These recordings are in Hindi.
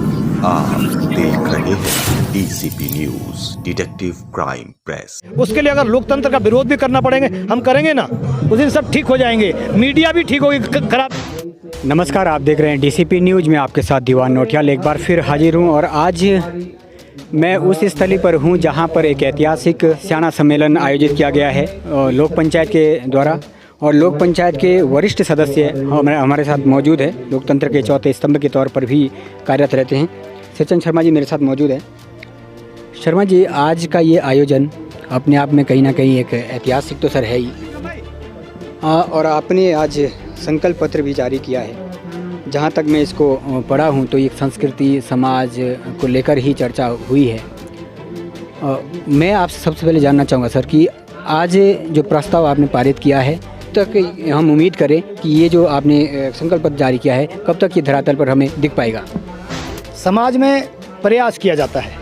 आप देख रहे हैं DCP news, detective crime press. उसके लिए अगर लोकतंत्र का विरोध भी करना पड़ेंगे हम करेंगे ना, उस दिन सब ठीक हो जाएंगे, मीडिया भी ठीक होगी। खराब। नमस्कार, आप देख रहे हैं डीसीपी न्यूज में आपके साथ दीवान नोटियाल एक बार फिर हाजिर हूं और आज मैं उस स्थली पर हूं जहां पर एक ऐतिहासिक स्याणा सम्मेलन आयोजित किया गया है लोक पंचायत के द्वारा। और लोक पंचायत के वरिष्ठ सदस्य हमारे साथ मौजूद है, लोकतंत्र के चौथे स्तंभ के तौर पर भी कार्यरत रहते हैं। सचिन शर्मा जी मेरे साथ मौजूद है। शर्मा जी, आज का ये आयोजन अपने आप में कहीं ना कहीं एक ऐतिहासिक तो सर है ही, और आपने आज संकल्प पत्र भी जारी किया है। जहाँ तक मैं इसको पढ़ा हूँ तो एक संस्कृति समाज को लेकर ही चर्चा हुई है। मैं आपसे सबसे पहले जानना चाहूँगा सर कि आज जो प्रस्ताव आपने पारित किया है, तक हम उम्मीद करें कि ये जो आपने संकल्प पत्र जारी किया है कब तक ये धरातल पर हमें दिख पाएगा? समाज में प्रयास किया जाता है,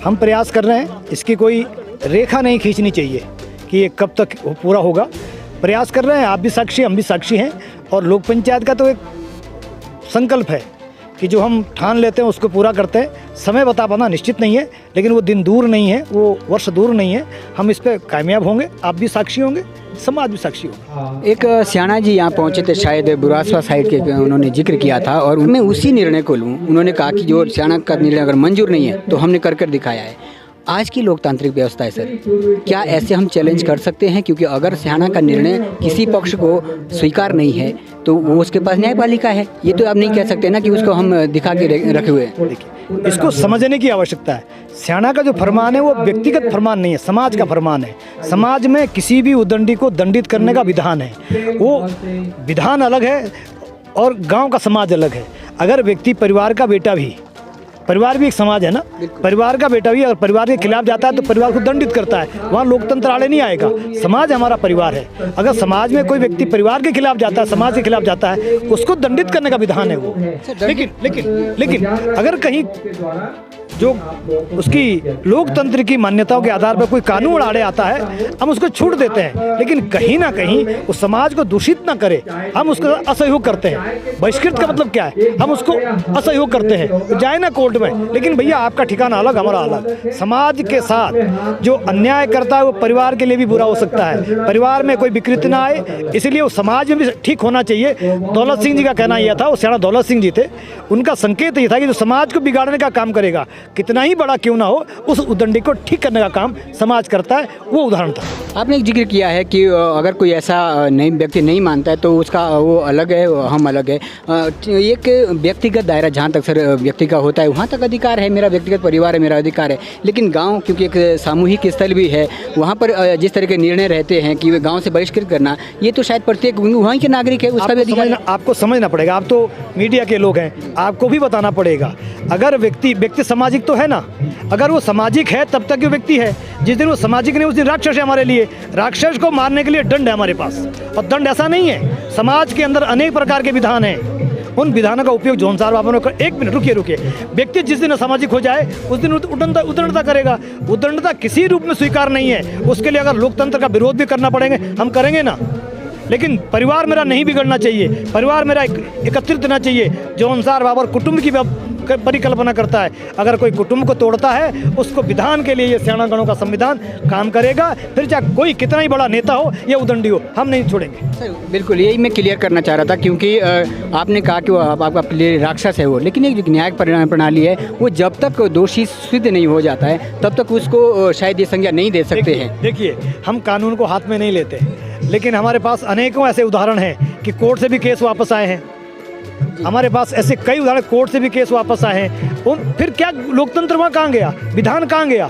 हम प्रयास कर रहे हैं, इसकी कोई रेखा नहीं खींचनी चाहिए कि ये कब तक पूरा होगा। प्रयास कर रहे हैं, आप भी साक्षी हम भी साक्षी हैं। और लोक पंचायत का तो एक संकल्प है कि जो हम ठान लेते हैं उसको पूरा करते हैं। समय बता पाना निश्चित नहीं है, लेकिन वो दिन दूर नहीं है, वो वर्ष दूर नहीं है। हम इस पर कामयाब होंगे, आप भी साक्षी होंगे, समाज भी साक्षी होगा। एक स्याणा जी यहाँ पहुँचे थे, शायद बुरासवा साइड के उन्होंने जिक्र किया था और मैं उसी निर्णय को लूँ। उन्होंने कहा कि जो स्याणा का निर्णय अगर मंजूर नहीं है तो हमने कर दिखाया है। आज की लोकतांत्रिक व्यवस्था है सर, क्या ऐसे हम चैलेंज कर सकते हैं? क्योंकि अगर स्याणा का निर्णय किसी पक्ष को स्वीकार नहीं है तो वो उसके पास न्यायपालिका है। ये तो आप नहीं कह सकते ना कि उसको हम दिखा के रखे हुए हैं। देखिए, इसको समझने की आवश्यकता है। स्याणा का जो फरमान है वो व्यक्तिगत फरमान नहीं है, समाज का फरमान है। समाज में किसी भी उदंडी को दंडित करने का विधान है, वो विधान अलग है और गाँव का समाज अलग है। अगर व्यक्ति परिवार का बेटा भी, परिवार भी एक समाज है ना, परिवार का बेटा भी अगर परिवार के खिलाफ जाता है तो परिवार को दंडित करता है, वहाँ लोकतंत्र आड़े नहीं आएगा। समाज हमारा परिवार है। अगर समाज में कोई व्यक्ति परिवार के खिलाफ जाता है, समाज के खिलाफ जाता है, उसको दंडित करने का विधान है वो। लेकिन अगर कहीं जो उसकी लोकतंत्र की मान्यताओं के आधार पर कोई कानून आड़े आता है, हम उसको छूट देते हैं। लेकिन कहीं ना कहीं उस समाज को दूषित ना करे, हम उसका असहयोग करते हैं। बहिष्कृत का मतलब क्या है? हम उसको असहयोग करते हैं, जाए ना कोर्ट में, लेकिन भैया आपका ठिकाना अलग, हमारा अलग। समाज के साथ जो अन्याय करता है वो परिवार के लिए भी बुरा हो सकता है। परिवार में कोई विकृति ना आए, इसलिए वो समाज में भी ठीक होना चाहिए। दौलत सिंह जी का कहना यह था, वो स्याणा दौलत सिंह जी थे, उनका संकेत ये था कि जो समाज को बिगाड़ने का काम करेगा, कितना ही बड़ा क्यों ना हो, उस उदंडी को ठीक करने का काम समाज करता है। वो उदाहरण था। आपने एक जिक्र किया है कि अगर कोई ऐसा नहीं व्यक्ति नहीं मानता है तो उसका वो अलग है, हम अलग है। एक व्यक्तिगत दायरा जहाँ तक सर व्यक्ति का होता है वहाँ तक अधिकार है, मेरा व्यक्तिगत परिवार है, मेरा अधिकार है। लेकिन गांव क्योंकि एक सामूहिक स्थल भी है, वहाँ पर जिस तरह के निर्णय रहते हैं कि गाँव से बहिष्कृत करना, ये तो शायद प्रत्येक वहीं के नागरिक है, उसका भी अधिकार। आपको समझना पड़ेगा, आप तो मीडिया के लोग हैं, आपको भी बताना पड़ेगा। अगर व्यक्ति सामाजिक तो है ना, अगर वो सामाजिक है तब तक वो व्यक्ति है। जिस दिन वो सामाजिक नहीं उस दिन राक्षस है हमारे लिए। राक्षस को मारने के लिए दंड है हमारे पास, और दंड ऐसा नहीं है। समाज के अंदर अनेक प्रकार के विधान हैं, उन विधानों का उपयोग जौनसार बाबा ने कर। एक मिनट रुकिए। व्यक्ति जिस दिन असामाजिक हो जाए उस दिन उदंडता करेगा। उदंडता किसी रूप में स्वीकार नहीं है। उसके लिए अगर लोकतंत्र का विरोध भी करना पड़ेंगे हम करेंगे ना, लेकिन परिवार मेरा नहीं बिगड़ना चाहिए, परिवार मेरा एकत्रित होना चाहिए। जौनसार बाबर कुटुंब की परिकल्पना करता है। अगर कोई कुटुंब को तोड़ता है उसको विधान के लिए ये स्याणा गणों का संविधान काम करेगा। फिर चाहे कोई कितना ही बड़ा नेता हो या उदंडी हो, हम नहीं छोड़ेंगे। सर बिल्कुल यही मैं क्लियर करना चाह रहा था, क्योंकि आपने कहा कि वो आपका राक्षस है वो, लेकिन एक न्यायिक प्रणाली है, वो जब तक दोषी सिद्ध नहीं हो जाता है तब तक उसको शायद ये संज्ञा नहीं दे सकते हैं। देखिए, हम कानून को हाथ में नहीं लेते, लेकिन हमारे पास अनेकों ऐसे उदाहरण हैं कि कोर्ट से भी केस वापस आए हैं। हमारे पास ऐसे कई उदाहरण, कोर्ट से भी केस वापस आए हैं। फिर क्या लोकतंत्र वहाँ कहाँ गया, विधान कहाँ गया?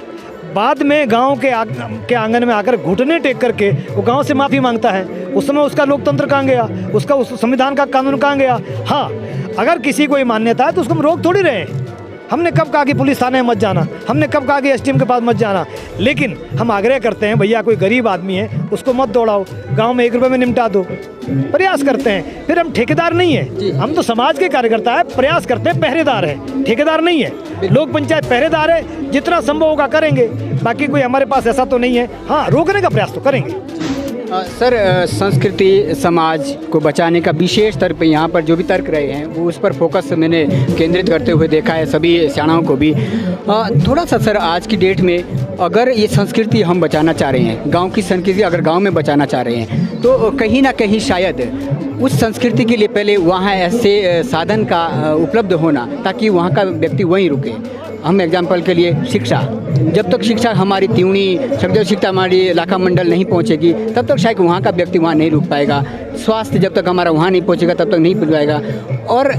बाद में गांव के आंगन में आकर घुटने टेक करके वो गांव से माफ़ी मांगता है। उस समय उसका लोकतंत्र कहाँ गया, उसका उस संविधान का कानून कहाँ गया? हाँ, अगर किसी को ये मान्यता है तो उसको हम रोक थोड़ी रहे हैं। हमने कब कहा कि पुलिस थाने मत जाना, हमने कब कहा कि एसडीएम के पास मत जाना, लेकिन हम आग्रह करते हैं भैया कोई गरीब आदमी है उसको मत दौड़ाओ, गांव में 1 रुपये में निपटा दो। प्रयास करते हैं। फिर हम ठेकेदार नहीं है, हम तो समाज के कार्यकर्ता है, प्रयास करते हैं, पहरेदार है, ठेकेदार नहीं है। लोक पंचायत पहरेदार है, जितना संभव होगा करेंगे। बाकी कोई हमारे पास ऐसा तो नहीं है। हाँ, रोकने का प्रयास तो करेंगे। सर संस्कृति समाज को बचाने का विशेष तौर पे यहाँ पर जो भी तर्क रहे हैं वो उस पर फोकस मैंने केंद्रित करते हुए देखा है सभी सियाणाओं को भी। थोड़ा सा सर आज की डेट में अगर ये संस्कृति हम बचाना चाह रहे हैं, गांव की संस्कृति अगर गांव में बचाना चाह रहे हैं, तो कहीं ना कहीं शायद उस संस्कृति के लिए पहले वहाँ ऐसे साधन का उपलब्ध होना ताकि वहाँ का व्यक्ति वहीं रुके। हम एग्जाम्पल के लिए शिक्षा, जब तक शिक्षा हमारी त्यूणी शिक्षा हमारी इलाका मंडल नहीं पहुंचेगी तब तक शायद वहाँ का व्यक्ति वहाँ नहीं रुक पाएगा। स्वास्थ्य जब तक हमारा वहाँ नहीं पहुंचेगा तब तक नहीं पहुँच पाएगा। और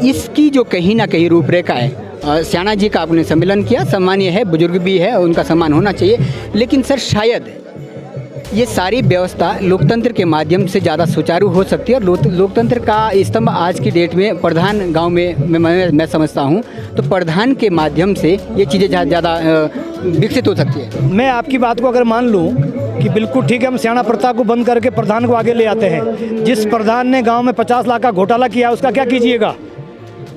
इसकी जो कहीं ना कहीं रूपरेखा है, सियाणा जी का आपने सम्मेलन किया, सम्मानीय है, बुजुर्ग भी है, उनका सम्मान होना चाहिए, लेकिन सर शायद ये सारी व्यवस्था लोकतंत्र के माध्यम से ज़्यादा सुचारू हो सकती है। और लोकतंत्र का स्तंभ आज की डेट में प्रधान गांव में मैं समझता हूं, तो प्रधान के माध्यम से ये चीज़ें ज़्यादा विकसित हो सकती है। मैं आपकी बात को अगर मान लूँ कि बिल्कुल ठीक है, हम सियाणा प्रथा को बंद करके प्रधान को आगे ले आते हैं। जिस प्रधान ने गाँव में 50 लाख का घोटाला किया उसका क्या कीजिएगा?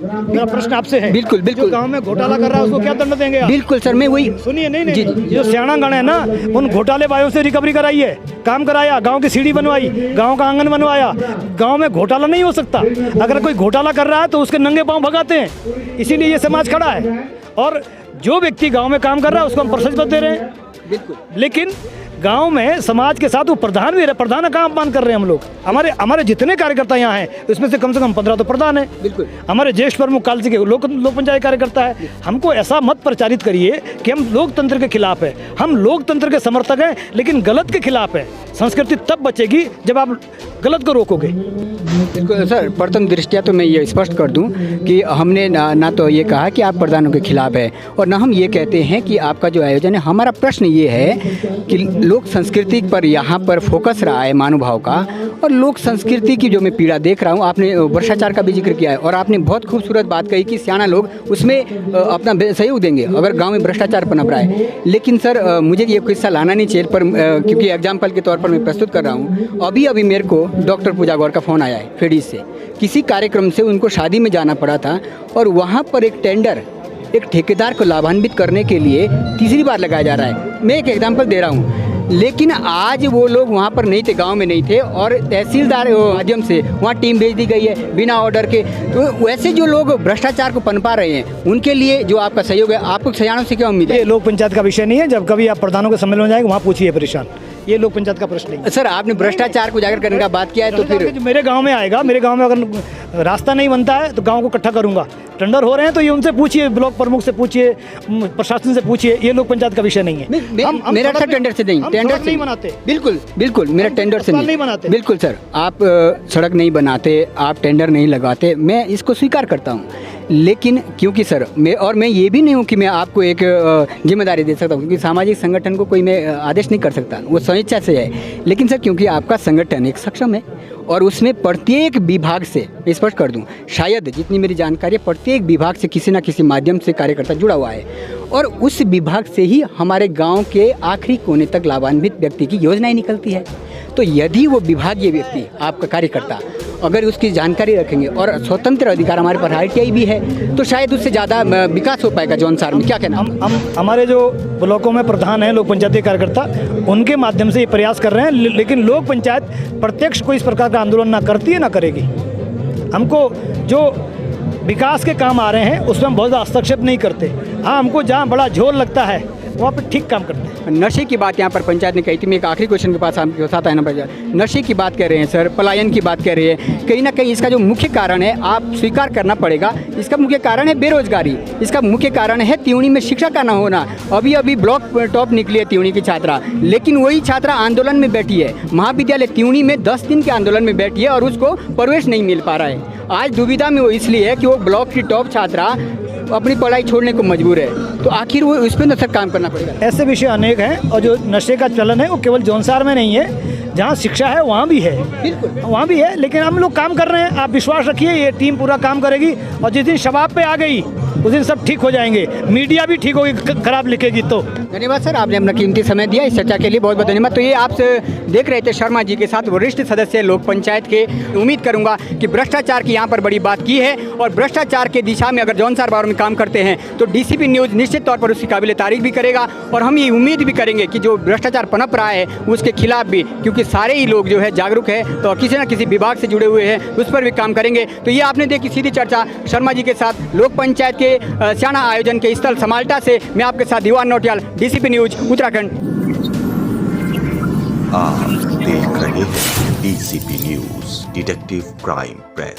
मेरा प्रश्न आपसे है। बिल्कुल बिल्कुल। जो गांव में घोटाला कर रहा है उसको क्या दंड देंगे आप? बिल्कुल सर, मैं वही सुनिए, नहीं जी, जो सियाणागण है ना, उन घोटाले बाइयों से रिकवरी कराई है, काम कराया, गांव की सीढ़ी बनवाई, गांव का आंगन बनवाया। गांव में घोटाला नहीं हो सकता। अगर कोई घोटाला कर रहा है तो उसके नंगे पांव भगाते हैं, इसीलिए ये समाज खड़ा है। और जो व्यक्ति गांव में काम कर रहा है उसको हम प्रशस्ति दे रहे हैं। बिल्कुल। लेकिन गांव में समाज के साथ वो प्रधान भी रहे, प्रधान का अपमान कर रहे हैं हम लोग। हमारे जितने कार्यकर्ता यहाँ हैं उसमें से कम 15 तो प्रधान है। बिल्कुल। हमारे ज्येष्ठ प्रमुख कालसी के लोक पंचायत कार्यकर्ता है। हमको ऐसा मत प्रचारित करिए कि हम लोकतंत्र के खिलाफ है। हम लोकतंत्र के समर्थक हैं, लेकिन गलत के खिलाफ है। संस्कृति तब बचेगी जब आप गलत को रोकोगे। बिल्कुल सर, प्रथम दृष्टिया तो मैं ये स्पष्ट कर दूं कि हमने ना तो ये कहा कि आप प्रधानों के खिलाफ है, और ना हम ये कहते हैं कि आपका जो आयोजन है। हमारा प्रश्न ये है कि लोक संस्कृति पर यहाँ पर फोकस रहा है मानुभाव का, और लोक संस्कृति की जो मैं पीड़ा देख रहा हूँ, आपने भ्रष्टाचार का भी जिक्र किया है, और आपने बहुत खूबसूरत बात कही कि सियाणा लोग उसमें अपना सहयोग देंगे अगर गाँव में भ्रष्टाचार पनप रहा है। लेकिन सर मुझे ये किस्सा लाना नहीं चाहिए, पर क्योंकि एग्जाम्पल के तौर पर मैं प्रस्तुत कर रहा हूँ। अभी मेरे को डॉक्टर पूजा गौर का फ़ोन आया है फेडी से, किसी कार्यक्रम से उनको शादी में जाना पड़ा था, और वहाँ पर एक टेंडर एक ठेकेदार को लाभान्वित करने के लिए तीसरी बार लगाया जा रहा है। मैं एक एग्जाम्पल दे रहा हूँ, लेकिन आज वो लोग वहाँ पर नहीं थे, गांव में नहीं थे, और तहसीलदार माध्यम से वहाँ टीम भेज दी गई है बिना ऑर्डर के। तो वैसे जो लोग भ्रष्टाचार को पनपा रहे हैं उनके लिए जो आपका सहयोग है, आपको सियाणों से क्या उम्मीद है? ये लोक पंचायत का विषय नहीं है। जब कभी आप प्रधानों के सम्मेलन में जाएंगे वहाँ पूछिए परेशान, ये लोक पंचायत का प्रश्न नहीं। सर आपने भ्रष्टाचार को उजागर करने का बात किया है, तो फिर मेरे गांव में आएगा, मेरे गांव में अगर रास्ता नहीं बनता है तो गांव को इकट्ठा करूंगा। टेंडर हो रहे हैं तो ये उनसे पूछिए, ब्लॉक प्रमुख से पूछिए, प्रशासन से पूछिए, ये लोक पंचायत का विषय नहीं है। हम मेरा सर टेंडर से नहीं, टेंडर से नहीं बनाते। बिल्कुल बिल्कुल, मेरा टेंडर से नहीं बनाते। बिल्कुल सर, आप सड़क नहीं बनाते, आप टेंडर नहीं लगाते, मैं इसको स्वीकार करता हूँ। लेकिन क्योंकि सर मैं ये भी नहीं हूँ कि मैं आपको एक जिम्मेदारी दे सकता हूँ, क्योंकि सामाजिक संगठन को कोई मैं आदेश नहीं कर सकता, वो स्वेच्छा से है। लेकिन सर क्योंकि आपका संगठन एक सक्षम है और उसमें प्रत्येक विभाग से, स्पष्ट कर दूं, शायद जितनी मेरी जानकारी है प्रत्येक विभाग से किसी न किसी माध्यम से कार्यकर्ता जुड़ा हुआ है, और उस विभाग से ही हमारे गांव के आखिरी कोने तक लाभान्वित व्यक्ति की योजनाएं निकलती है। तो यदि वो विभागीय व्यक्ति, आपका कार्यकर्ता, अगर उसकी जानकारी रखेंगे और स्वतंत्र अधिकार हमारे पर ITI भी है, तो शायद उससे ज़्यादा विकास हो पाएगा जौनसार में। क्या कहना? हम हमारे जो ब्लॉकों में प्रधान हैं लोक पंचायती कार्यकर्ता, उनके माध्यम से ये प्रयास कर रहे हैं। लेकिन लोक पंचायत प्रत्यक्ष कोई इस प्रकार का आंदोलन ना करती है ना करेगी। हमको जो विकास के काम आ रहे हैं उसमें हम बहुत ज़्यादा हस्तक्षेप नहीं करते। हाँ, हमको जहाँ बड़ा झोल लगता है वहाँ पर ठीक काम करते हैं। नशे की बात यहाँ पर पंचायत ने कही थी। मैं एक आखिरी क्वेश्चन के पास आपके साथ आना पड़ेगा। नशे की बात कर रहे हैं सर, पलायन की बात कर रहे हैं, कहीं ना कहीं इसका जो मुख्य कारण है, आप स्वीकार करना पड़ेगा, इसका मुख्य कारण है बेरोजगारी, इसका मुख्य कारण है त्यूणी में शिक्षा का न होना। अभी ब्लॉक टॉप निकली है त्यूणी की छात्रा, लेकिन वही छात्रा आंदोलन में बैठी है, महाविद्यालय त्यूणी में 10 दिन के आंदोलन में बैठी है और उसको प्रवेश नहीं मिल पा रहा है। आज दुविधा में वो इसलिए है कि वो ब्लॉक की टॉप छात्रा अपनी पढ़ाई छोड़ने को मजबूर है। तो आखिर वो इस पर न सर काम करना पड़ेगा। ऐसे विषय अनेक हैं, और जो नशे का चलन है वो केवल जौनसार में नहीं है, जहाँ शिक्षा है वहाँ भी है। बिल्कुल, वहाँ भी है, लेकिन हम लोग काम कर रहे हैं। आप विश्वास रखिए, ये टीम पूरा काम करेगी, और जिस दिन शबाब पे आ गई उस दिन सब ठीक हो जाएंगे। मीडिया भी ठीक होगी, खराब लिखेगी तो। धन्यवाद सर, आपने अपना कीमती समय दिया इस चर्चा के लिए, बहुत बहुत धन्यवाद। तो ये आप देख रहे थे शर्मा जी के साथ, वरिष्ठ सदस्य लोक पंचायत के। उम्मीद करूंगा कि भ्रष्टाचार की यहाँ पर बड़ी बात की है, और भ्रष्टाचार के दिशा में अगर जौनसार बार में काम करते हैं तो DCP न्यूज़ निश्चित तौर पर उसकी काबिल तारीफ भी करेगा, और हम ये उम्मीद भी करेंगे कि जो भ्रष्टाचार पनप रहा है उसके खिलाफ भी, क्योंकि सारे ही लोग जो है जागरूक है तो किसी न किसी विभाग से जुड़े हुए हैं उस पर भी काम करेंगे। तो ये आपने देखी सीधी चर्चा शर्मा जी के साथ लोक पंचायत के स्याणा आयोजन के स्थल समाल्टा से। मैं आपके साथ दीवान नौटियाल, DCP न्यूज उत्तराखंड। आप देख रहे हैं DCP news detective crime press.